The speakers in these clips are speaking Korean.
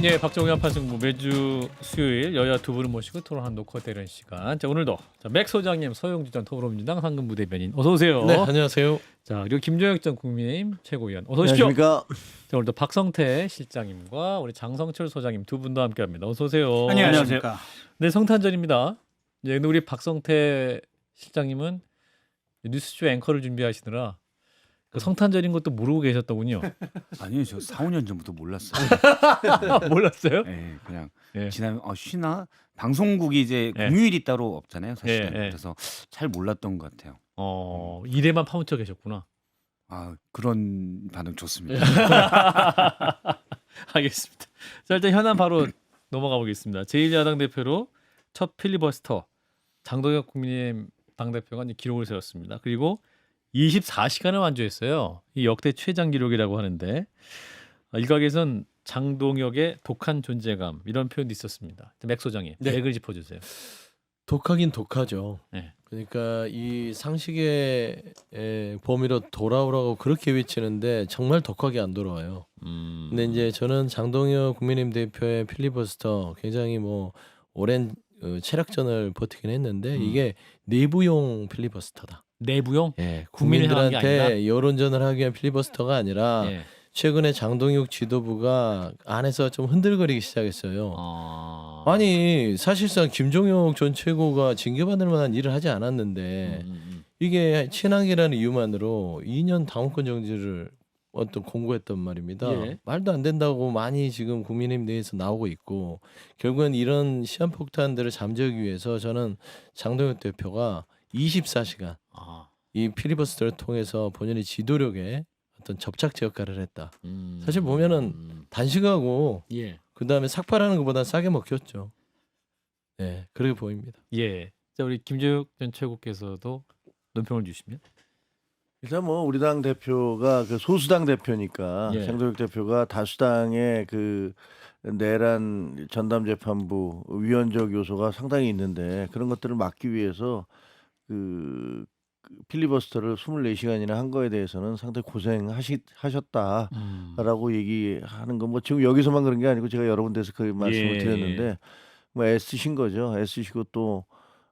예, 박정희 판승부 매주 수요일 여야 두 분을 모시고 토론하는 노컷대련 시간. 자, 오늘도 맥 소장님, 서영주 전 더불어민주당 상근부 대변인 어서 오세요. 네, 안녕하세요. 자, 그리고 김종혁 전 국민의힘 최고위원 어서 오십시오. 안녕하십니까. 자, 오늘도 박성태 실장님과 우리 장성철 소장님 두 분도 함께합니다. 어서 오세요. 안녕하십니까. 네, 성탄절입니다. 예, 근데 우리 박성태 실장님은 뉴스쇼 앵커를 준비하시느라 그 성탄절인 것도 모르고 계셨더군요. 아니요, 저 4, 5년 전부터 몰랐어요. 몰랐어요? 네, 그냥 예. 지나면 쉬나 방송국이 이제 예. 공휴일이 따로 없잖아요, 사실은. 예, 예. 그래서 잘 몰랐던 것 같아요. 일에만 파묻혀 계셨구나. 아, 그런 반응 좋습니다. 알겠습니다. 자, 일단 현안 바로 넘어가 보겠습니다. 제1야당 대표로 첫 필리버스터 장동혁 국민의힘 당대표가 이제 기록을 세웠습니다. 그리고 24시간을 완주했어요. 이 역대 최장 기록이라고 하는데 일각에선 장동혁의 독한 존재감 이런 표현도 있었습니다. 맥 소장님, 네. 맥을 짚어주세요. 독하긴 독하죠. 네. 그러니까 이 상식의 범위로 돌아오라고 그렇게 외치는데 정말 독하게 안 돌아와요. 근데 이제 저는 장동혁 국민의힘 대표의 필리버스터 굉장히 뭐 오랜 체력전을 버티긴 했는데 이게 내부용 필리버스터다. 내부용? 예, 국민을 향한 게 아니라? 국민들한테 여론전을 하기 위한 필리버스터가 아니라 예. 최근에 장동혁 지도부가 안에서 좀 흔들거리기 시작했어요. 아... 아니 사실상 김종혁 전 최고가 징계받을 만한 일을 하지 않았는데 이게 친하기라는 이유만으로 2년 당원권 정지를 공고했단 말입니다. 예. 말도 안 된다고 많이 지금 국민의힘 내에서 나오고 있고 결국은 이런 시한폭탄들을 잠재우기 위해서 저는 장동혁 대표가 24시간 아... 이 필리버스터를 통해서 본연의 지도력에 어떤 접착제 역할을 했다. 사실 보면은 단식하고 예. 그 다음에 삭발하는 것보다 싸게 먹혔죠. 네, 그렇게 보입니다. 예. 자, 우리 김재욱 전 최고께서도 논평을 주시면. 일단 뭐 우리 당 대표가 그 소수당 대표니까 예. 장동혁 대표가 다수당의 그 내란 전담재판부 위헌적 요소가 상당히 있는데 그런 것들을 막기 위해서 그 필리버스터를 24시간이나 한 거에 대해서는 상당히 고생하셨다라고 얘기하는 건 뭐 지금 여기서만 그런 게 아니고 제가 여러 군데서 그 말씀을 예. 드렸는데 뭐 애쓰신 거죠. 애쓰시고 또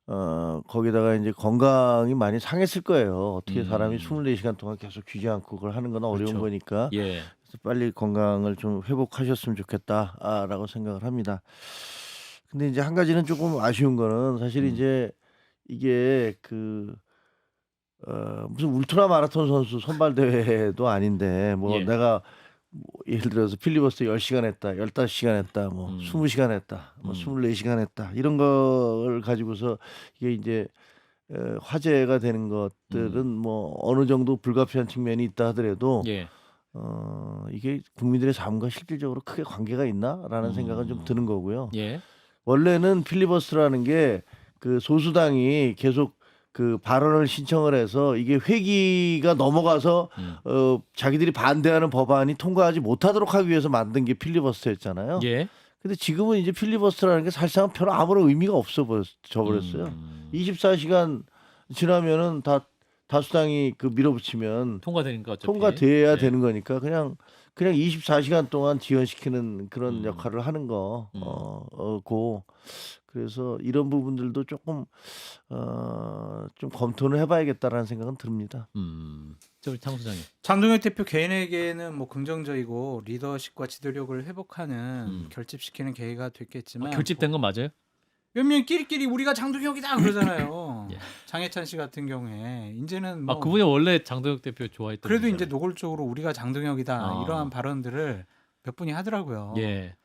거기다가 이제 건강이 많이 상했을 거예요. 어떻게 사람이 24시간 동안 계속 쉬지 않고 그걸 하는 건 어려운 그렇죠. 거니까 예. 그래서 빨리 건강을 좀 회복하셨으면 좋겠다라고 생각을 합니다. 근데 이제 한 가지는 조금 아쉬운 거는 사실 이제 이게 그 무슨 울트라 마라톤 선수 선발 대회도 아닌데 뭐 예. 내가 뭐 예를 들어서 필리버스터 10시간 했다, 15시간 했다, 뭐 20시간 했다, 뭐 24시간 했다 이런 걸 가지고서 이게 이제 화제가 되는 것들은 뭐 어느 정도 불가피한 측면이 있다 하더라도 예. 이게 국민들의 삶과 실질적으로 크게 관계가 있나라는 생각은 좀 드는 거고요. 예. 원래는 필리버스터라는 게 그 소수당이 계속 그 발언을 신청을 해서 이게 회기가 넘어가서 자기들이 반대하는 법안이 통과하지 못하도록 하기 위해서 만든 게 필리버스터였잖아요. 예. 근데 지금은 이제 필리버스터라는 게 사실상 별로 아무런 의미가 없어 버렸어요. 24시간 지나면은 다수당이 그 밀어붙이면 통과되니까 어차피. 통과돼야 예. 되는 거니까 그냥 24시간 동안 지연시키는 그런 역할을 하는 거고 그래서 이런 부분들도 조금 좀 검토를 해봐야겠다라는 생각은 듭니다. 저 우리 장 소장님. 장동혁 대표 개인에게는 뭐 긍정적이고 리더십과 지도력을 회복하는 결집시키는 계기가 됐겠지만 결집된 건 맞아요? 몇몇 끼리끼리 우리가 장동혁이다 그러잖아요. 예. 장해찬 씨 같은 경우에 이제는 뭐 그분이 원래 장동혁 대표 좋아했던 그래도 분이잖아요. 이제 노골적으로 우리가 장동혁이다 이러한 발언들을 몇 분이 하더라고요. 예.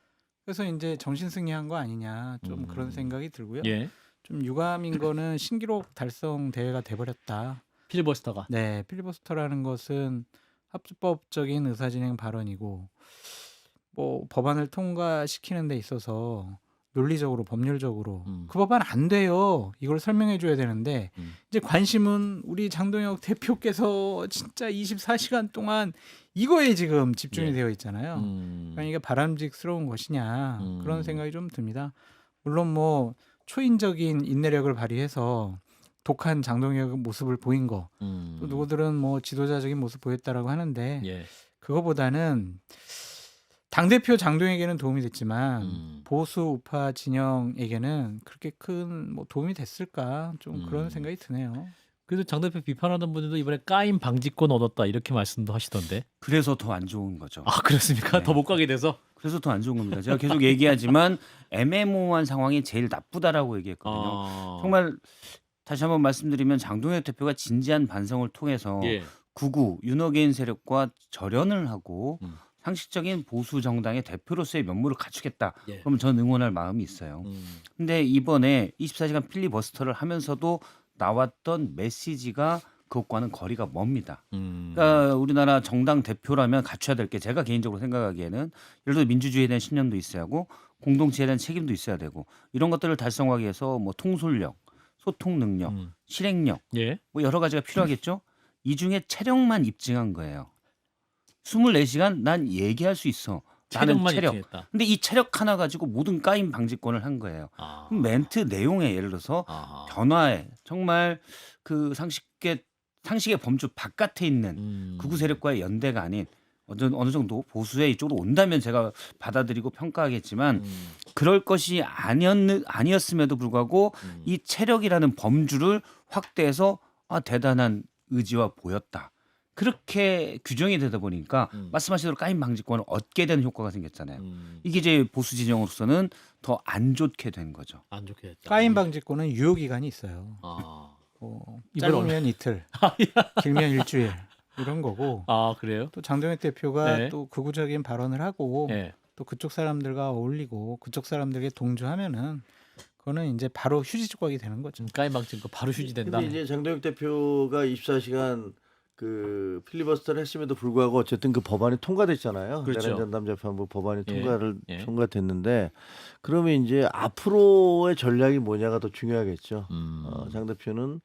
그래서 이제 정신승리한 거 아니냐 좀 그런 생각이 들고요. 예. 좀 유감인 거는 신기록 달성 대회가 돼버렸다. 필리버스터가. 네, 필리버스터라는 것은 합법적인 의사진행 발언이고 뭐 법안을 통과시키는 데 있어서 논리적으로 법률적으로 그 법안 안 돼요. 이걸 설명해 줘야 되는데 이제 관심은 우리 장동혁 대표께서 진짜 24시간 동안 이거에 지금 집중이 예. 되어 있잖아요. 그러니까 이게 바람직스러운 것이냐 그런 생각이 좀 듭니다. 물론 뭐 초인적인 인내력을 발휘해서 독한 장동혁 모습을 보인 거 또 누구들은 뭐 지도자적인 모습 보였다라고 하는데 예. 그거보다는 당대표 장동혁에게는 도움이 됐지만 음. 보수 우파 진영에게는 그렇게 큰 뭐 도움이 됐을까 좀 그런 생각이 드네요. 그래도 장 대표 비판하던 분들도 이번에 까임 방지권 얻었다 이렇게 말씀도 하시던데. 그래서 더 안 좋은 거죠. 아 그렇습니까? 네. 더 못 가게 돼서. 그래서 더 안 좋은 겁니다. 제가 계속 얘기하지만 애매모호한 상황이 제일 나쁘다라고 얘기했거든요. 정말 다시 한번 말씀드리면 장동혁 대표가 진지한 반성을 통해서 예. 극우 윤호개인 세력과 절연을 하고 음. 상식적인 보수 정당의 대표로서의 면모를 갖추겠다. 예. 그럼 전 응원할 마음이 있어요. 음. 근데 이번에 24시간 필리버스터를 하면서도 나왔던 메시지가 그것과는 거리가 멉니다. 그러니까 우리나라 정당 대표라면 갖춰야 될 게 제가 개인적으로 생각하기에는 예를 들어 민주주의에 대한 신념도 있어야 하고 공동체에 대한 책임도 있어야 되고 이런 것들을 달성하기 위해서 뭐 통솔력, 소통 능력, 음. 실행력 예. 뭐 여러 가지가 필요하겠죠. 이 중에 체력만 입증한 거예요. 24시간 난 얘기할 수 있어. 나는 체력만 체력. 입증했다. 근데 이 체력 하나 가지고 모든 까임 방지권을 한 거예요. 아. 그럼 멘트 내용에 예를 들어서 아하. 변화에 정말 그 상식의 범주 바깥에 있는 극우 세력과의 연대가 아닌 어느 정도 보수의 이쪽으로 온다면 제가 받아들이고 평가하겠지만 그럴 것이 아니었음에도 불구하고 이 체력이라는 범주를 확대해서 대단한 의지와 보였다. 그렇게 규정이 되다 보니까 말씀하신 대로 까임 방지권을 얻게 되는 효과가 생겼잖아요. 이게 이제 보수 진영으로서는 더 안 좋게 된 거죠. 안 좋게 됐다. 까임 방지권은 유효 기간이 있어요. 아. 짧으면 이틀, 길면 일주일 이런 거고. 아 그래요? 또 장동혁 대표가 네. 또 극우적인 발언을 하고 예. 또 그쪽 사람들과 어울리고 그쪽 사람들에게 동조하면은 그거는 이제 바로 휴지 조각이 되는 거죠. 까임 방지권 바로 휴지된다. 근데 이제 장동혁 대표가 24시간 그 필리버스터를 했음에도 불구하고 어쨌든 그 법안이 통과됐잖아요. 그렇죠. 내란 전담 재판부 법안이 예. 예. 통과됐는데 그러면 이제 앞으로의 전략이 뭐냐가 더 중요하겠죠. 장 대표는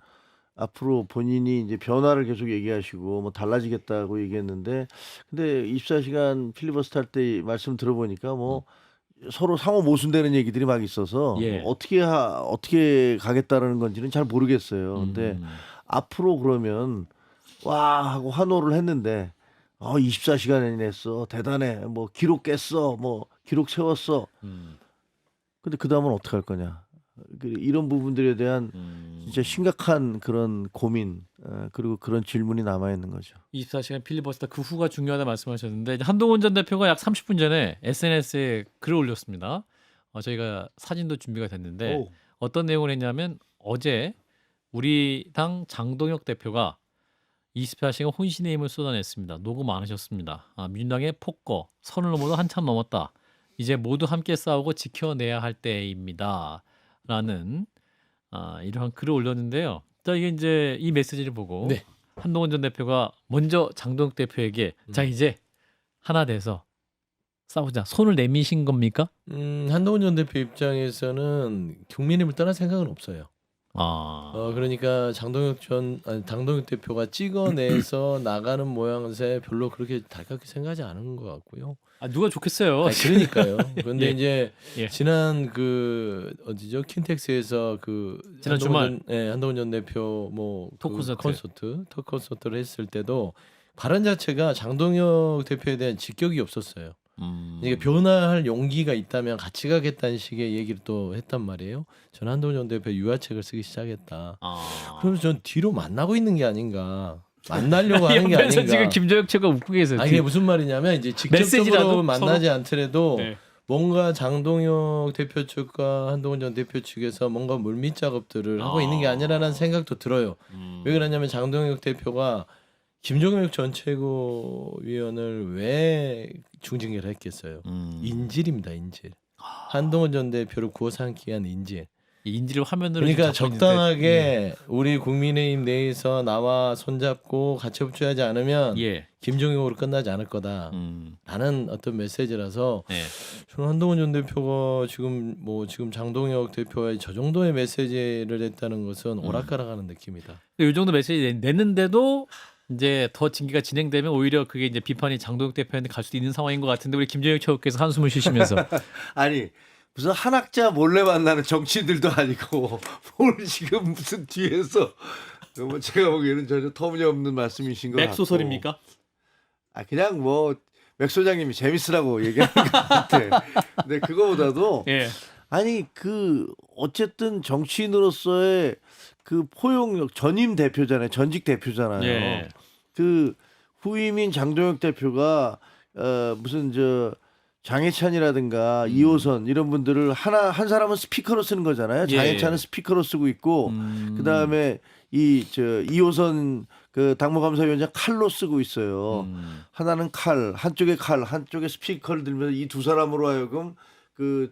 앞으로 본인이 이제 변화를 계속 얘기하시고 뭐 달라지겠다고 얘기했는데 근데 24시간 필리버스터 할 때 말씀 들어보니까 뭐 서로 상호 모순되는 얘기들이 막 있어서 예. 뭐 어떻게 가겠다라는 건지는 잘 모르겠어요. 근데 앞으로 그러면 와 하고 환호를 했는데 24시간이나 했어. 대단해. 뭐 기록 깼어. 뭐 기록 세웠어. 근데 그다음은 어떻게 할 거냐. 이런 부분들에 대한 진짜 심각한 그런 고민 그리고 그런 질문이 남아 있는 거죠. 24시간 필리버스터 그 후가 중요하다 말씀하셨는데 이제 한동훈 전 대표가 약 30분 전에 SNS에 글을 올렸습니다. 저희가 사진도 준비가 됐는데 어떤 내용을 했냐면 어제 우리 당 장동혁 대표가 24시간 혼신의 힘을 쏟아냈습니다. 녹음 안 하셨습니다. 민주당의 폭거 선을 넘어도 한참 넘었다. 이제 모두 함께 싸우고 지켜내야 할 때입니다. 라는 이러한 글을 올렸는데요. 자 이게 이제 이 메시지를 보고 네. 한동훈 전 대표가 먼저 장동혁 대표에게 자 이제 하나 돼서 싸우자 손을 내미신 겁니까? 한동훈 전 대표 입장에서는 국민의힘을 떠날 생각은 없어요. 그러니까 장동혁 대표가 찍어내서 나가는 모양새 별로 그렇게 달갑게 생각하지 않은 것 같고요. 누가 좋겠어요. 그러니까요. 그런데 예. 이제 예. 지난 그 어디죠 킨텍스에서 그 지난 주말 한동훈 전 대표 뭐 토크 콘서트를 했을 때도 발언 자체가 장동혁 대표에 대한 직격이 없었어요. 그러니까 변화할 용기가 있다면 같이 가겠다는 식의 얘기를 또 했단 말이에요. 저는 한동훈 전 대표 유화책을 쓰기 시작했다. 그러면서 전 뒤로 만나고 있는 게 아닌가. 만나려고 하는 게 옆에서 아닌가. 지금 김정혁 최가 웃고 계세요. 아니 이게 무슨 말이냐면 이제 메시지라도 직접적으로 만나지 않더라도 네. 뭔가 장동혁 대표 측과 한동훈 전 대표 측에서 뭔가 물밑 작업들을 하고 있는 게 아니라는 생각도 들어요. 왜 그러냐면 장동혁 대표가 김종혁 전 최고위원을 왜 중징계를 했겠어요? 인질입니다, 인질. 한동훈 전 대표를 구워 삼기 위한 인질. 인지를 화면으로 그러니까 잡고 있는데, 적당하게 우리 국민의힘 내에서 나와 손잡고 같이 협조하지 않으면 예. 김종혁으로 끝나지 않을 거다. 라는 어떤 메시지라서 네. 저는 한동훈 전 대표가 지금 장동혁 대표의 저 정도의 메시지를 냈다는 것은 오락가락하는 느낌이다. 이 정도 메시지 냈는데도 이제 더 징계가 진행되면 오히려 그게 이제 비판이 장동혁 대표한테 갈 수도 있는 상황인 것 같은데 우리 김정혁 최고께서 한숨을 쉬시면서 아니 무슨 한학자 몰래 만나는 정치인들도 아니고 뭘 지금 무슨 뒤에서 제가 보기에는 전혀 터무니없는 말씀이신 것 같고. 맥소설입니까? 그냥 뭐 맥 소장님이 재밌으라고 얘기하는 것 같아. 근데 그거보다도 예. 아니 그 어쨌든 정치인으로서의 그 포용력 전임 대표잖아요. 전직 대표잖아요. 예. 그 후임인 장동혁 대표가 무슨 저 장해찬이라든가 이호선 이런 분들을 한 사람은 스피커로 쓰는 거잖아요. 예. 장해찬은 스피커로 쓰고 있고 그다음에 이 저 이호선 그 당무감사위원장 칼로 쓰고 있어요. 하나는 칼, 한쪽에 스피커를 들면서 이 두 사람으로 하여금 그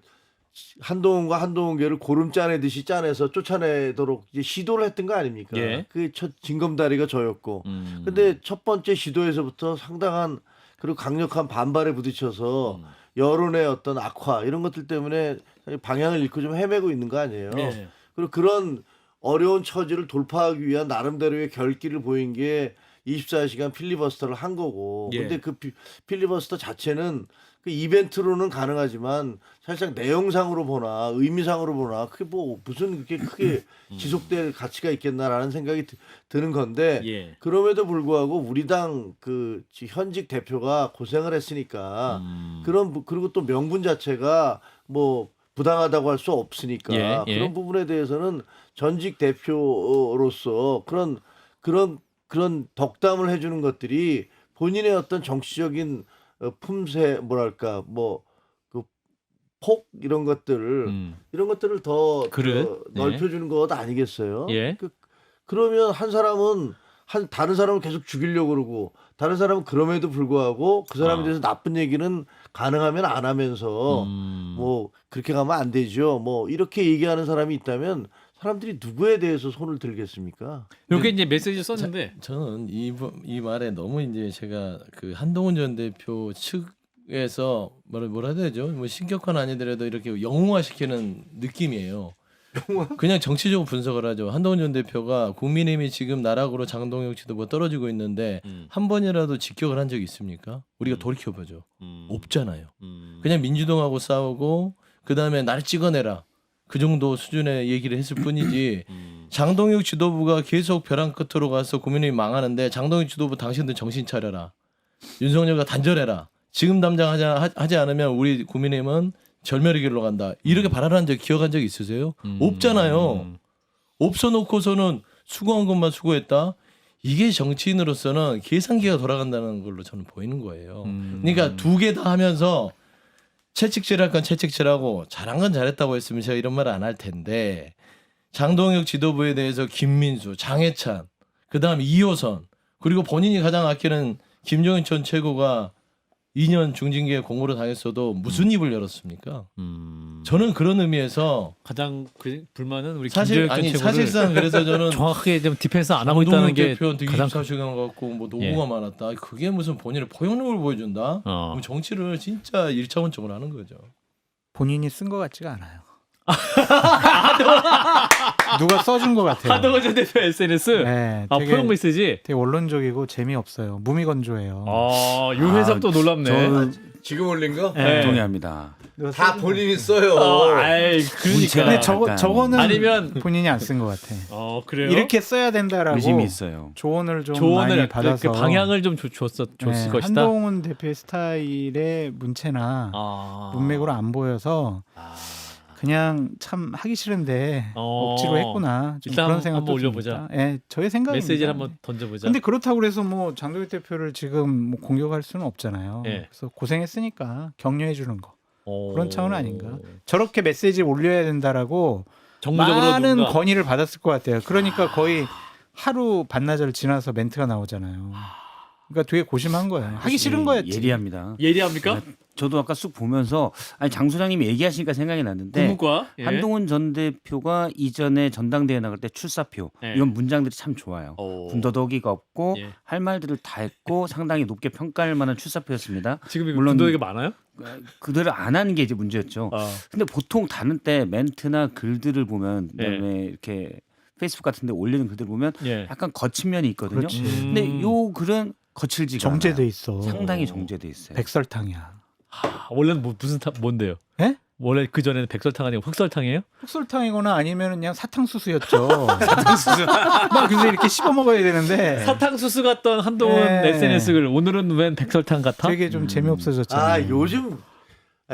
한동훈과 한동훈계를 고름 짜내듯이 짜내서 쫓아내도록 이제 시도를 했던 거 아닙니까? 예. 그 첫 징검다리가 저였고. 근데 첫 번째 시도에서부터 상당한 그리고 강력한 반발에 부딪혀서 여론의 어떤 악화 이런 것들 때문에 방향을 잃고 좀 헤매고 있는 거 아니에요. 예. 그리고 그런 어려운 처지를 돌파하기 위한 나름대로의 결기를 보인 게 24시간 필리버스터를 한 거고. 예. 근데 그 필리버스터 자체는 그 이벤트로는 가능하지만 살짝 내용상으로 보나 의미상으로 보나 그게 뭐 무슨 그렇게 크게 지속될 가치가 있겠나라는 생각이 드는 건데 예. 그럼에도 불구하고 우리 당 그 현직 대표가 고생을 했으니까 그리고 또 명분 자체가 뭐 부당하다고 할 수 없으니까 예, 예. 그런 부분에 대해서는 전직 대표로서 그런 덕담을 해주는 것들이 본인의 어떤 정치적인 품새 뭐랄까 뭐 그 폭 이런 것들을 더 그릇? 넓혀주는 것 아니겠어요? 예. 그러면 한 사람은 다른 사람을 계속 죽이려고 그러고 다른 사람은 그럼에도 불구하고 그 사람에 대해서 나쁜 얘기는 가능하면 안 하면서 뭐 그렇게 가면 안 되죠. 뭐 이렇게 얘기하는 사람이 있다면 사람들이 누구에 대해서 손을 들겠습니까? 이렇게 이제 메시지 썼는데 저는 이 말에 너무 이제 제가 그 한동훈 전 대표 측에서 뭐라 해야 되죠? 뭐 신격화는 아니더라도 이렇게 영웅화시키는 느낌이에요. 그냥 정치적으로 분석을 하죠. 한동훈 전 대표가 국민의힘이 지금 나락으로 장동혁 지도부가 떨어지고 있는데 한 번이라도 직격을 한 적이 있습니까? 우리가 돌이켜보죠. 없잖아요. 그냥 민주당하고 싸우고 그 다음에 날 찍어내라. 그 정도 수준의 얘기를 했을 뿐이지 장동혁 지도부가 계속 벼랑 끝으로 가서 국민의힘이 망하는데 장동혁 지도부 당신들 정신 차려라. 윤석열과 단절해라. 지금 당장 하지 않으면 우리 국민의힘은 절멸의 길로 간다. 이렇게 발언한 적 기억한 적 있으세요? 없잖아요. 없어 놓고서는 수고한 것만 수고했다. 이게 정치인으로서는 계산기가 돌아간다는 걸로 저는 보이는 거예요. 그러니까 두 개 다 하면서 채찍질할 건 채찍질하고 잘한 건 잘했다고 했으면 제가 이런 말 안 할 텐데 장동혁 지도부에 대해서 김민수, 장해찬, 그다음 이호선 그리고 본인이 가장 아끼는 김종인 전 최고가 2년 중징계 공고를 당했어도 무슨 입을 열었습니까? 저는 그런 의미에서 가장 그 불만은 우리 사실 김재혁 전 최고를 사실상 그래서 저는 정확하게 좀 디펜스 안 하고 있다는 게 대표한테 가장 24시간 갖고 뭐 노고가 예. 많았다. 그게 무슨 본인의 포용력을 보여준다? 그럼 정치를 진짜 1차원적으로 하는 거죠. 본인이 쓴 것 같지가 않아요. 누가 써준 것 같아요. 한동훈 전 대표 SNS 네, 아 되게, 포용 메시지 되게 원론적이고 재미없어요. 무미건조해요. 이 해석도 놀랍네. 지금 올린 거? 네. 동의합니다. 누가 다 써준 본인이 써요. 아이 그러니까 근데 저거는 아니면 본인이 안 쓴 것 같아. 그래요? 이렇게 써야 된다라고 의심이 있어요. 조언을 좀 조언을 많이 받아서 그 방향을 좀 줬을 네, 것이다. 한동훈 대표의 스타일의 문체나 문맥으로 안 보여서 그냥 참 하기 싫은데 억지로 했구나. 좀 일단 그런 생각도 한번 올려보자. 듭니다. 예, 저의 생각입니다. 메시지를 한번 던져보자. 근데 그렇다고 그래서 뭐 장동혁 대표를 지금 뭐 공격할 수는 없잖아요. 예. 그래서 고생했으니까 격려해 주는 거. 그런 차원 아닌가? 어. 저렇게 메시지를 올려야 된다라고 정무적으로 많은 누군가- 건의를 받았을 것 같아요. 그러니까 거의 하루 반나절 지나서 멘트가 나오잖아요. 그러니까 되게 고심한 거예요. 하기 싫은 거였지. 예리합니다. 예리합니까? 저도 아까 쑥 보면서 장 소장님이 얘기하시니까 생각이 났는데 국무과 한동훈 전 대표가 이전에 전당대회 나갈 때 출사표 예. 이런 문장들이 참 좋아요. 군더더기가 없고 예. 할 말들을 다 했고 상당히 높게 평가할 만한 출사표였습니다. 지금 물론- 물론 군도에게 많아요? 그대로 안 하는 게 이제 문제였죠. 근데 보통 다른 때 멘트나 글들을 보면 그다음에 이렇게 페이스북 같은 데 올리는 글들 보면 예. 약간 거친 면이 있거든요. 그렇지. 근데 요 글은 거칠지가 정제돼 않아요. 있어. 상당히 정제돼 있어요. 백설탕이야. 원래는 무슨 뭔데요? 예? 원래 그 전에는 백설탕 아니고 흑설탕이에요? 흑설탕이거나 아니면 그냥 사탕수수였죠. 사탕수수. 막 그래서 이렇게 씹어 먹어야 되는데 사탕수수 같던 한동훈 네. SNS를 오늘은 웬 백설탕 같아? 되게 좀 재미없어졌잖아요.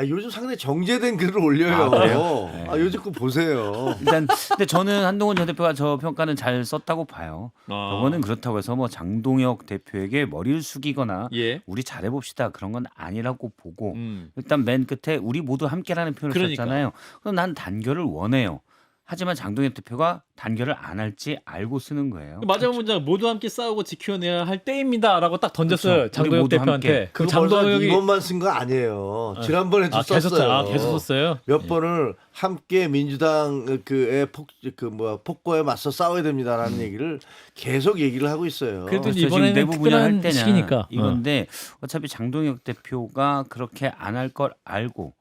요즘 상당히 정제된 글을 올려요. 요즘 거 보세요. 일단 근데 저는 한동훈 전 대표가 저 평가는 잘 썼다고 봐요. 저거는 그렇다고 해서 뭐 장동혁 대표에게 머리를 숙이거나 예. 우리 잘해봅시다 그런 건 아니라고 보고 음. 일단 맨 끝에 우리 모두 함께라는 표현을 그러니까. 썼잖아요. 그럼 난 단결을 원해요. 하지만 장동혁 대표가 단결을 안 할지 알고 쓰는 거예요. 마지막 문장 모두 함께 싸우고 지켜내야 할 때입니다라고 딱 던졌어요. 그렇죠. 장동혁 우리 모두 대표한테. 함께. 그럼 그거 벌써 장동혁이 이번만 쓴 거 아니에요. 지난번에도 계속 썼어요. 계속 썼어요. 몇 번을 함께 민주당 폭거에 맞서 싸워야 됩니다라는 얘기를 계속 얘기를 하고 있어요. 그래도 그렇죠. 이번에는 지금 내부 분야를 할 특별한 때냐 시기니까. 이건데 어차피 장동혁 대표가 그렇게 안 할 걸 알고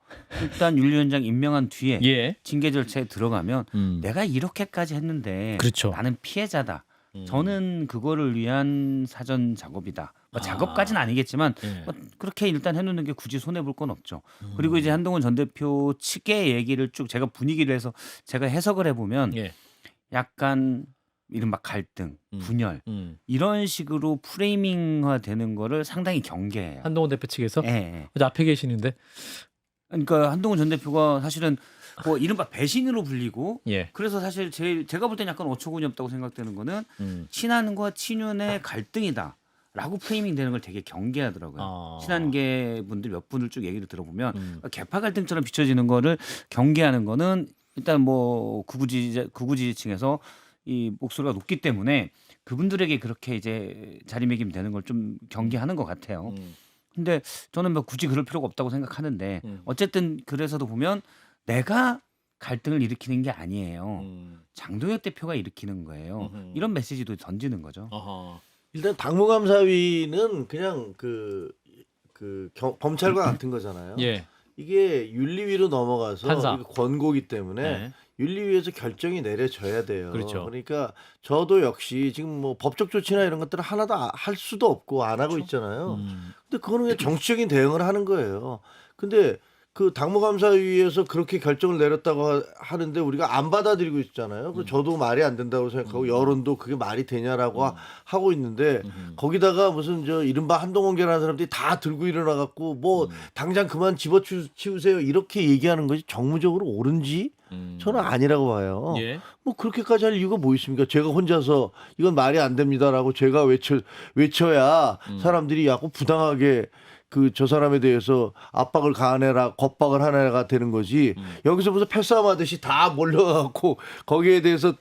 일단 윤리위원장 임명한 뒤에 예. 징계 절차에 들어가면 음. 내가 이렇게까지 했는데 그렇죠. 나는 피해자다. 저는 그거를 위한 사전 작업이다. 뭐 작업까지는 아니겠지만 예. 뭐 그렇게 일단 해놓는 게 굳이 손해 볼 건 없죠. 그리고 이제 한동훈 전 대표 측의 얘기를 쭉 제가 분위기를 해서 제가 해석을 해보면 예. 약간 이른바 갈등, 분열 이런 식으로 프레이밍화되는 거를 상당히 경계해요. 한동훈 대표 측에서 예, 예. 어제 앞에 계시는데. 그러니까 한동훈 전 대표가 사실은 뭐 이른바 배신으로 불리고 예. 그래서 사실 제가 볼 땐 약간 어처구니 없다고 생각되는 거는 친한과 친윤의 갈등이다라고 프레이밍 되는 걸 되게 경계하더라고요. 친한계 분들 몇 분을 쭉 얘기를 들어보면 개파 갈등처럼 비춰지는 거를 경계하는 거는 일단 뭐 극우 지지층에서 이 목소리가 높기 때문에 그분들에게 그렇게 이제 자리매김 되는 걸 좀 경계하는 것 같아요. 근데 저는 뭐 굳이 그럴 필요가 없다고 생각하는데 어쨌든 그래서도 보면 내가 갈등을 일으키는 게 아니에요. 장동혁 대표가 일으키는 거예요. 이런 메시지도 던지는 거죠. 일단 당무감사위는 그냥 검찰과 같은 거잖아요. 예. 이게 윤리위로 넘어가서 판사. 이거 권고기 때문에 네. 윤리위에서 결정이 내려져야 돼요. 그렇죠. 그러니까 저도 역시 지금 뭐 법적 조치나 이런 것들을 하나도 할 수도 없고 안 하고 있잖아요. 근데 그거는 그냥 정치적인 대응을 하는 거예요. 근데 그 당무감사위에서 그렇게 결정을 내렸다고 하는데 우리가 안 받아들이고 있잖아요. 그 저도 말이 안 된다고 생각하고 여론도 그게 말이 되냐라고 하고 있는데 거기다가 무슨 저 이른바 한동훈계라는 사람들이 다 들고 일어나 갖고 뭐 당장 그만 집어치우세요 이렇게 얘기하는 것이 정무적으로 옳은지 저는 아니라고 봐요. 예. 뭐 그렇게까지 할 이유가 뭐 있습니까? 제가 혼자서 이건 말이 안 됩니다라고 제가 외쳐야 사람들이 야구 부당하게 저 사람에 대해서 압박을 가하느라 겁박을 하느라가 되는 거지. 여기서 무슨 패싸움하듯이 다 몰려가고 거기에 대해서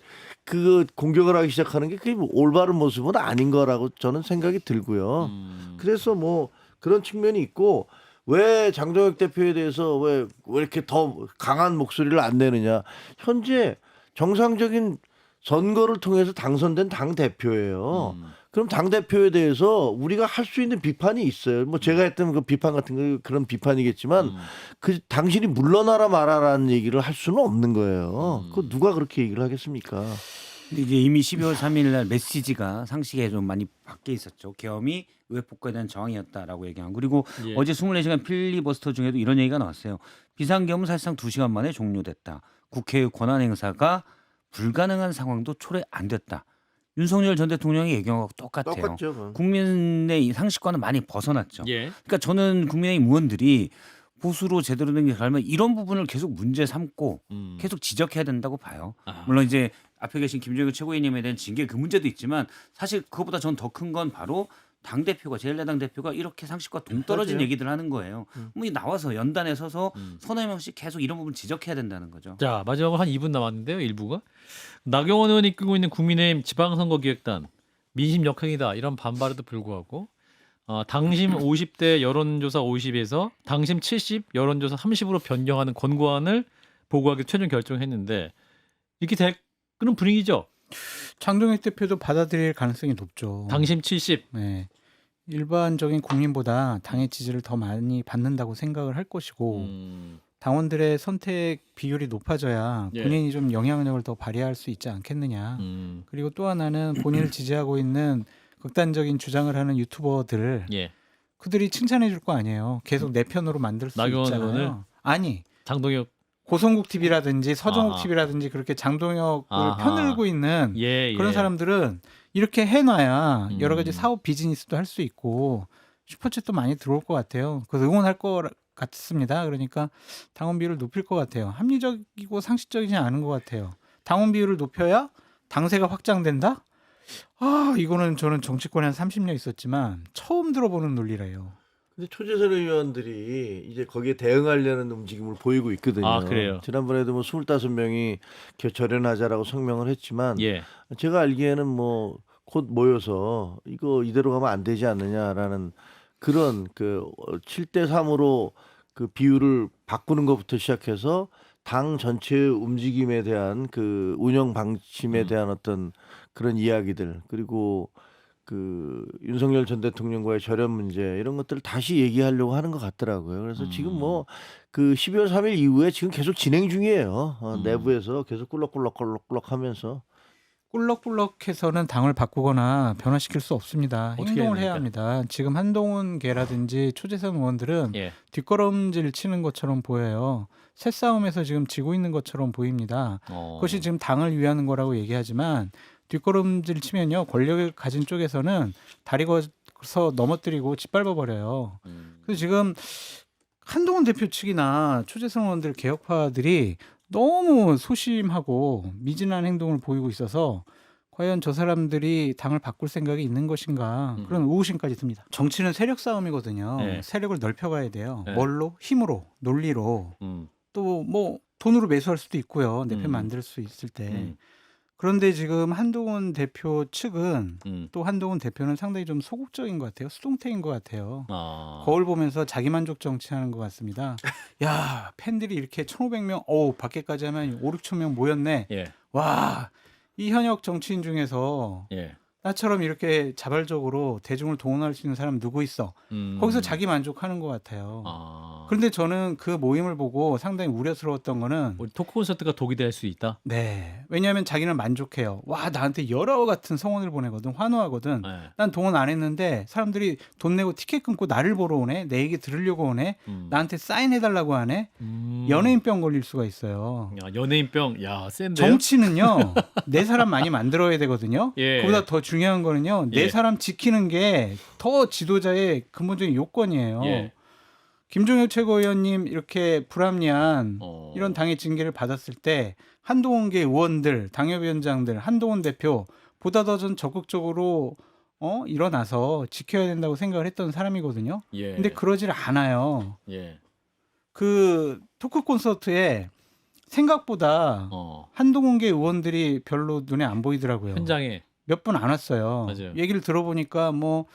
그 공격을 하기 시작하는 게 그게 올바른 모습은 아닌 거라고 저는 생각이 들고요. 그래서 뭐 그런 측면이 있고 왜 장동혁 대표에 대해서 왜 이렇게 더 강한 목소리를 안 내느냐. 현재 정상적인 선거를 통해서 당선된 당 대표예요. 그럼 당 대표에 대해서 우리가 할 수 있는 비판이 있어요. 뭐 제가 했던 그 비판 같은 거 그런 비판이겠지만 그 당신이 물러나라 말아라는 얘기를 할 수는 없는 거예요. 그 누가 그렇게 얘기를 하겠습니까? 근데 이제 이미 12월 3일 날 메시지가 상식에 좀 많이 바뀌어 있었죠. 계엄이 의회 폭거에 대한 저항이었다라고 얘기한. 그리고 예. 어제 24시간 필리버스터 중에도 이런 얘기가 나왔어요. 비상계엄은 사실상 2시간 만에 종료됐다. 국회의 권한 행사가 불가능한 상황도 초래 안 됐다. 윤석열 전 대통령의 얘기하고 똑같아요. 똑같죠. 그건. 국민의 이 상식과는 많이 벗어났죠. 예. 그러니까 저는 국민의힘 의원들이 보수로 제대로 된 게 가려면 이런 부분을 계속 문제 삼고 계속 지적해야 된다고 봐요. 물론 이제 앞에 계신 김종국 최고위원님에 대한 징계 그 문제도 있지만 사실 그것보다 전 더 큰 건 바로 당대표가 제1야당 대표가 이렇게 상식과 동떨어진 맞아요. 얘기들 하는 거예요. 뭐 나와서 연단에 서서 서너 명씩 계속 이런 부분 지적해야 된다는 거죠. 자, 마지막으로 한 2분 남았는데요. 1부가. 나경원 의원이 이끌고 있는 국민의힘 지방선거기획단 민심 역행이다 이런 반발에도 불구하고 당심 50대 여론조사 50에서 당심 70 여론조사 30으로 변경하는 권고안을 보고하기 최종 결정했는데 이렇게 될 그런 분위기죠. 장동혁 대표도 받아들일 가능성이 높죠. 당심 70. 네. 일반적인 국민보다 당의 지지를 더 많이 받는다고 생각을 할 것이고 당원들의 선택 비율이 높아져야 예. 본인이 좀 영향력을 더 발휘할 수 있지 않겠느냐. 그리고 또 하나는 본인을 지지하고 있는 극단적인 주장을 하는 유튜버들 예. 그들이 칭찬해 줄 거 아니에요. 계속 내 편으로 만들 수 나경원 있잖아요. 의원을? 아니 장동혁 고성국 TV라든지 서정욱 아하. TV라든지 그렇게 장동혁을 아하. 편들고 있는 예, 그런 예. 사람들은 이렇게 해놔야 여러 가지 음. 사업 비즈니스도 할 수 있고 슈퍼챗도 많이 들어올 것 같아요. 그래서 응원할 것 같습니다. 그러니까 당원 비율을 높일 것 같아요. 합리적이고 상식적이지 않은 것 같아요. 당원 비율을 높여야 당세가 확장된다? 아, 이거는 저는 정치권에 한 30년 있었지만 처음 들어보는 논리래요. 근데 초재선 의원들이 이제 거기에 대응하려는 움직임을 보이고 있거든요. 아, 그래요? 지난번에도 뭐 25명이 절연하자라고 성명을 했지만 예. 제가 알기에는 뭐 곧 모여서 이거 이대로 가면 안 되지 않느냐라는 그런 그 7대 3으로 그 비율을 바꾸는 것부터 시작해서 당 전체의 움직임에 대한 그 운영 방침에 대한 어떤 그런 이야기들 그리고 그 윤석열 전 대통령과의 절연 문제 이런 것들을 다시 얘기하려고 하는 것 같더라고요. 그래서 지금 뭐 그 12월 3일 이후에 지금 계속 진행 중이에요. 내부에서 계속 꿀럭꿀럭꿀럭꿀럭 하면서 꿀럭꿀럭해서는 당을 바꾸거나 변화시킬 수 없습니다. 어떻게 행동을 해야 해야 합니다. 지금 한동훈계라든지 초재선 의원들은 예. 뒷걸음질 치는 것처럼 보여요. 새싸움에서 지금 지고 있는 것처럼 보입니다. 그것이 지금 당을 위하는 거라고 얘기하지만 뒷걸음질 치면요. 권력을 가진 쪽에서는 다리 걸어서 넘어뜨리고 짓밟아 버려요. 그래서 지금 한동훈 대표 측이나 초재선 의원들 개혁파들이 너무 소심하고 미진한 행동을 보이고 있어서 과연 저 사람들이 당을 바꿀 생각이 있는 것인가 그런 의구심까지 듭니다. 정치는 세력 싸움이거든요. 네. 세력을 넓혀가야 돼요. 네. 뭘로? 힘으로, 논리로, 음. 또 뭐 돈으로 매수할 수도 있고요. 내 편 음. 만들 수 있을 때. 음. 그런데 지금 한동훈 대표 측은 음. 또 한동훈 대표는 상당히 좀 소극적인 것 같아요. 수동태인 것 같아요. 아. 거울 보면서 자기만족 정치하는 것 같습니다. 야, 팬들이 이렇게 1,500명, 어우, 밖에까지 하면 5, 6천 명 모였네. 예. 와, 이 현역 정치인 중에서 예. 나처럼 이렇게 자발적으로 대중을 동원할 수 있는 사람 누구 있어? 거기서 자기 만족하는 것 같아요. 아. 그런데 저는 그 모임을 보고 상당히 우려스러웠던 거는 우리 토크 콘서트가 독이 될 수 있다. 네, 왜냐하면 자기는 만족해요. 와, 나한테 여러 같은 성원을 보내거든, 환호하거든. 네. 난 동원 안 했는데 사람들이 돈 내고 티켓 끊고 나를 보러 오네, 내 얘기 들으려고 오네, 나한테 사인해달라고 하네. 연예인병 걸릴 수가 있어요. 야, 연예인병. 야, 센데요? 정치는요, 내 사람 많이 만들어야 되거든요. 예. 그보다 더 중요한 거는요, 내 예. 사람 지키는 게 더 지도자의 근본적인 요건이에요. 예. 김종혁 최고위원님 이렇게 불합리한 이런 어. 당의 징계를 받았을 때 한동훈계 의원들, 당협위원장들, 한동훈 대표 보다 더 전 적극적으로 일어나서 지켜야 된다고 생각을 했던 사람이거든요. 예. 근데 그러질 않아요. 예. 그 토크 콘서트에 생각보다 한동훈계 의원들이 별로 눈에 안 보이더라고요. 현장에 몇 분 안 왔어요. 맞아요. 얘기를 들어보니까 뭐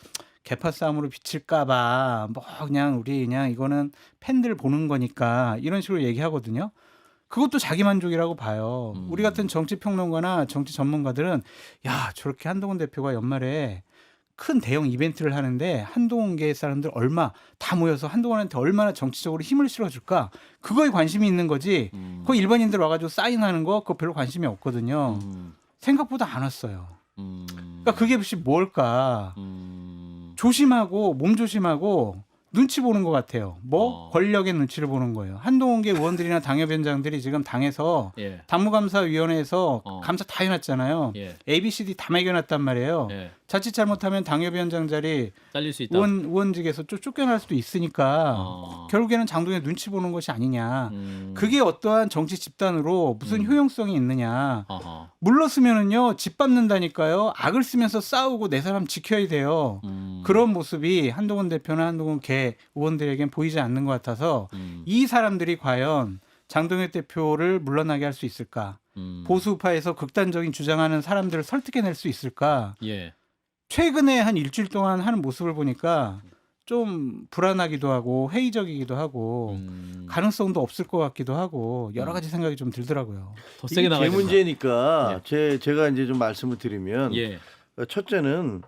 개파 싸움으로 비칠까봐 뭐 그냥 우리 그냥 이거는 팬들 보는 거니까 이런 식으로 얘기하거든요. 그것도 자기 만족이라고 봐요. 우리 같은 정치 평론가나 정치 전문가들은 야, 저렇게 한동훈 대표가 연말에 큰 대형 이벤트를 하는데 한동훈계 사람들 얼마 다 모여서 한동훈한테 얼마나 정치적으로 힘을 실어줄까, 그거에 관심이 있는 거지. 그 일반인들 와가지고 사인하는 거 그거 별로 관심이 없거든요. 생각보다 안 왔어요. 그러니까 그게 혹시 뭘까? 조심하고 몸 조심하고 눈치 보는 것 같아요. 뭐 권력의 눈치를 보는 거예요. 한동훈계 의원들이나 당협위원장들이 지금 당에서 예. 당무감사위원회에서 감사 다 해놨잖아요. 예. ABCD 다 매겨놨단 말이에요. 예. 자칫 잘못하면 당협위원장 자리 잘릴 수 있다. 의원직에서 쫓겨날 수도 있으니까 결국에는 장동의 눈치 보는 것이 아니냐. 그게 어떠한 정치 집단으로 무슨 효용성이 있느냐. 아하. 물러서면은요 짓밟는다니까요. 악을 쓰면서 싸우고 내 사람 지켜야 돼요. 그런 모습이 한동훈 대표나 한동훈 개 의원들에겐 보이지 않는 것 같아서 이 사람들이 과연 장동혁 대표를 물러나게 할 수 있을까? 보수파에서 극단적인 주장하는 사람들을 설득해낼 수 있을까? 예. 최근에 한 일주일 동안 하는 모습을 보니까 좀 불안하기도 하고 회의적이기도 하고 가능성도 없을 것 같기도 하고 여러 가지 생각이 좀 들더라고요. 더 세게 이게 나가야 제 된다. 문제니까 제가 이제 좀 말씀을 드리면 예. 첫째는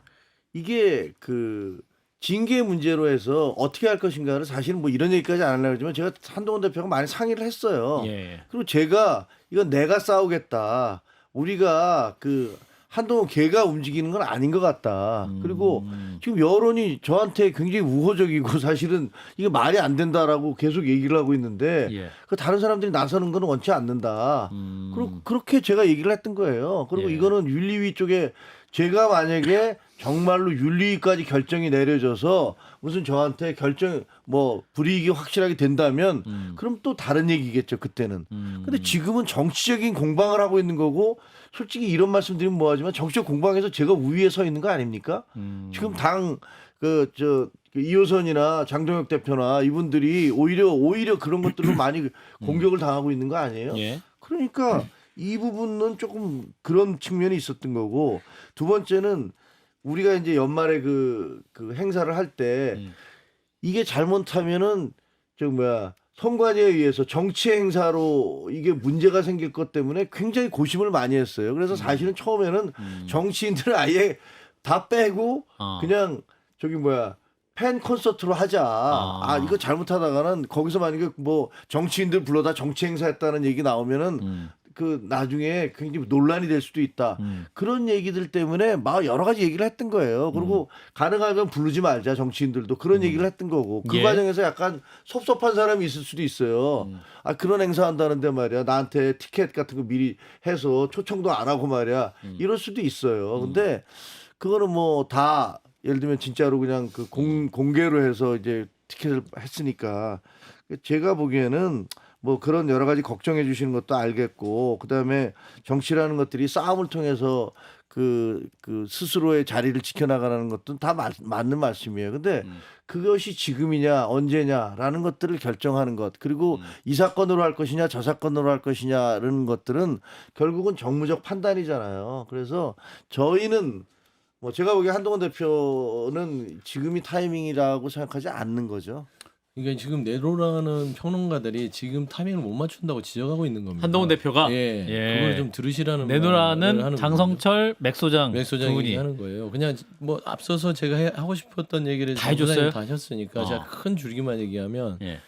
이게 그 징계 문제로 해서 어떻게 할 것인가를 사실은 뭐 이런 얘기까지 안 하려고 하지만 제가 한동훈 대표가 많이 상의를 했어요. 예. 그리고 제가 이건 내가 싸우겠다. 우리가 그 한동훈 걔가 움직이는 건 아닌 것 같다. 그리고 지금 여론이 저한테 굉장히 우호적이고 사실은 이게 말이 안 된다라고 계속 얘기를 하고 있는데 예. 그 다른 사람들이 나서는 건 원치 않는다. 그리고 그렇게 제가 얘기를 했던 거예요. 그리고 예. 이거는 윤리위 쪽에 제가 만약에 정말로 윤리위까지 결정이 내려져서 무슨 저한테 결정 뭐 불이익이 확실하게 된다면 그럼 또 다른 얘기겠죠 그때는. 근데 지금은 정치적인 공방을 하고 있는 거고 솔직히 이런 말씀드리면 뭐하지만 정치적 공방에서 제가 우위에 서 있는 거 아닙니까? 지금 당 그 이호선이나 장동혁 대표나 이분들이 오히려 그런 것들로 많이 공격을 당하고 있는 거 아니에요? 예. 그러니까 이 부분은 조금 그런 측면이 있었던 거고 두 번째는 우리가 이제 연말에 그 행사를 할 때 이게 잘못하면은 선관위에 의해서 정치 행사로 이게 문제가 생길 것 때문에 굉장히 고심을 많이 했어요. 그래서 사실은 처음에는 정치인들을 아예 다 빼고 그냥 팬 콘서트로 하자. 이거 잘못하다가는 거기서 만약에 뭐 정치인들 불러다 정치 행사했다는 얘기 나오면은 그 나중에 굉장히 논란이 될 수도 있다. 그런 얘기들 때문에 막 여러 가지 얘기를 했던 거예요. 그리고 가능하면 부르지 말자 정치인들도 그런 얘기를 했던 거고 그 예. 과정에서 약간 섭섭한 사람이 있을 수도 있어요. 그런 행사 한다는데 말이야 나한테 티켓 같은 거 미리 해서 초청도 안 하고 말이야 이럴 수도 있어요. 근데 그거는 뭐 다 예를 들면 진짜로 그냥 그 공개로 해서 이제 티켓을 했으니까 제가 보기에는 뭐 그런 여러 가지 걱정해 주시는 것도 알겠고 그다음에 정치라는 것들이 싸움을 통해서 그 스스로의 자리를 지켜나가는 것도 다 맞는 말씀이에요. 근데 그것이 지금이냐 언제냐라는 것들을 결정하는 것 그리고 이 사건으로 할 것이냐 저 사건으로 할 것이냐라는 것들은 결국은 정무적 판단이잖아요. 그래서 저희는 뭐 제가 보기에 한동훈 대표는 지금이 타이밍이라고 생각하지 않는 거죠. 그러니까 지금 내로라는 평론가들이 지금 타이밍을 못 맞춘다고 지적하고 있는 겁니다. 한동훈 대표가 예, 예. 그걸 좀 들으시라는 말을 내노라는 하는 장성철 맥소장 두 맥소장이 분이 하는 거예요. 그냥 뭐 앞서서 제가 하고 싶었던 얘기를 다 해줬어요? 다 하셨으니까 제가 큰 줄기만 얘기하면 예.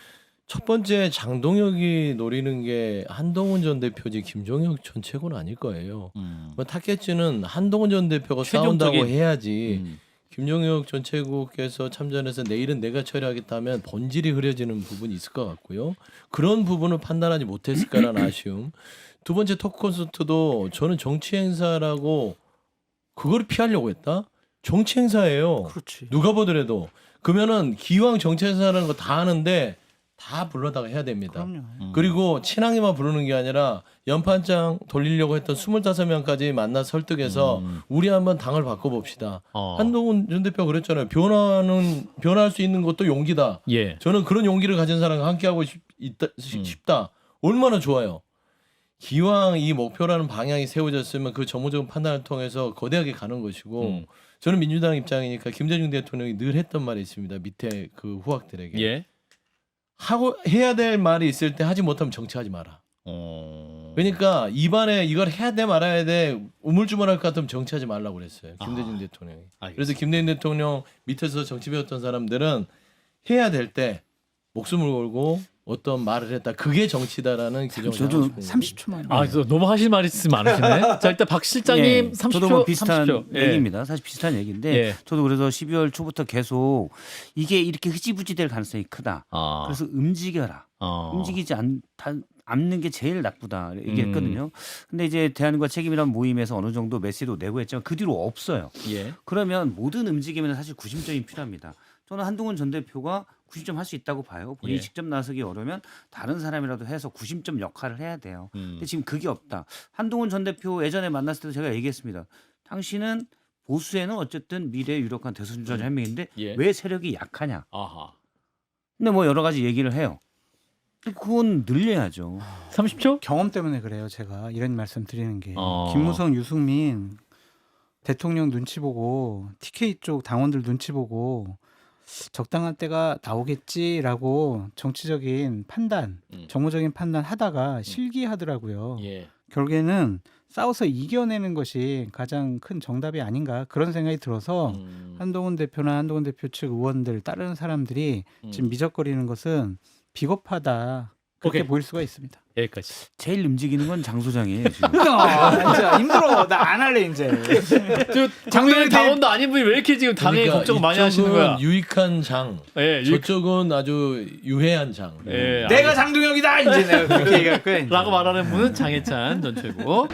첫 번째 장동혁이 노리는 게 한동훈 전 대표지 김종혁 전 최고는 아닐 거예요. 뭐 타겟지는 한동훈 전 대표가 싸운다고 최종적인- 해야지 김종혁 전 최고께서 참전해서 내일은 내가 처리하겠다면 본질이 흐려지는 부분이 있을 것 같고요. 그런 부분을 판단하지 못했을까라는 아쉬움. 두 번째 토크 콘서트도 저는 정치 행사라고 그걸 피하려고 했다? 정치 행사예요. 그렇지. 누가 보더라도. 그러면은 기왕 정치 행사라는 거 다 하는데 다 불러다가 해야 됩니다. 그럼요. 그리고 친항이만 부르는 게 아니라 연판장 돌리려고 했던 25명까지 만나 설득해서 우리 한번 당을 바꿔봅시다. 한동훈 전 대표가 그랬잖아요. 변화할 수 있는 것도 용기다. 예. 저는 그런 용기를 가진 사람과 함께하고 싶다. 얼마나 좋아요. 기왕 이 목표라는 방향이 세워졌으면 그 전문적인 판단을 통해서 거대하게 가는 것이고 저는 민주당 입장이니까 김대중 대통령이 늘 했던 말이 있습니다. 밑에 그 후학들에게. 예. 하고 해야 될 말이 있을 때 하지 못하면 정치하지 마라. 그러니까 입안에 이걸 해야 돼 말아야 돼 우물쭈물할 것 같으면 정치하지 말라고 그랬어요. 김대중 대통령이. 그래서 김대중 대통령 밑에서 정치 배웠던 사람들은 해야 될 때 목숨을 걸고 어떤 말을 했다. 그게 정치다라는 규정을 저도 하고 싶은 거예요. 30초만. 너무 하실 말이 많으시네. 자 일단 박 실장님 예, 30초. 저도 뭐 비슷한 30초. 예. 얘기입니다. 사실 비슷한 얘기인데 예. 저도 그래서 12월 초부터 계속 이게 이렇게 흐지부지 될 가능성이 크다. 그래서 움직여라. 움직이지 않는 게 제일 나쁘다 얘기했거든요. 근데 이제 대한민국 책임이라는 모임에서 어느 정도 메시지도 내고 했지만 그 뒤로 없어요. 예. 그러면 모든 움직임에는 사실 구심점이 필요합니다. 저는 한동훈 전 대표가 구심점 할 수 있다고 봐요. 본인이 예. 직접 나서기 어려우면 다른 사람이라도 해서 구심점 역할을 해야 돼요. 근데 지금 그게 없다. 한동훈 전 대표 예전에 만났을 때도 제가 얘기했습니다. 당신은 보수에는 어쨌든 미래에 유력한 대선 주자 한 명인데 예. 왜 세력이 약하냐. 아하. 근데 뭐 여러 가지 얘기를 해요. 그건 늘려야죠. 30초? 경험 때문에 그래요. 제가 이런 말씀 드리는 게 어. 김무성, 유승민 대통령 눈치 보고 TK 쪽 당원들 눈치 보고 적당한 때가 나오겠지라고 정치적인 판단, 정무적인 판단 하다가 실기하더라고요. 예. 결국에는 싸워서 이겨내는 것이 가장 큰 정답이 아닌가 그런 생각이 들어서 한동훈 대표나 한동훈 대표 측 의원들 따르는 사람들이 지금 미적거리는 것은 비겁하다. 그렇게 오케이. 보일 수가 있습니다. 여기까지. 제일 움직이는 건 장 소장이에요 지금. 진짜 힘들어. 나 안 할래 이제. 장동현 당원도 아닌 분이 왜 이렇게 지금 당에 그러니까 걱정 많이 하시는 거야? 이쪽은 유익한 장, 예, 저쪽은 아주 유해한 장. 예, 내가 장동혁이다 이제 내가 그렇게 얘기할 거야. 이제. 라고 말하는 분은 장해찬 전 최고.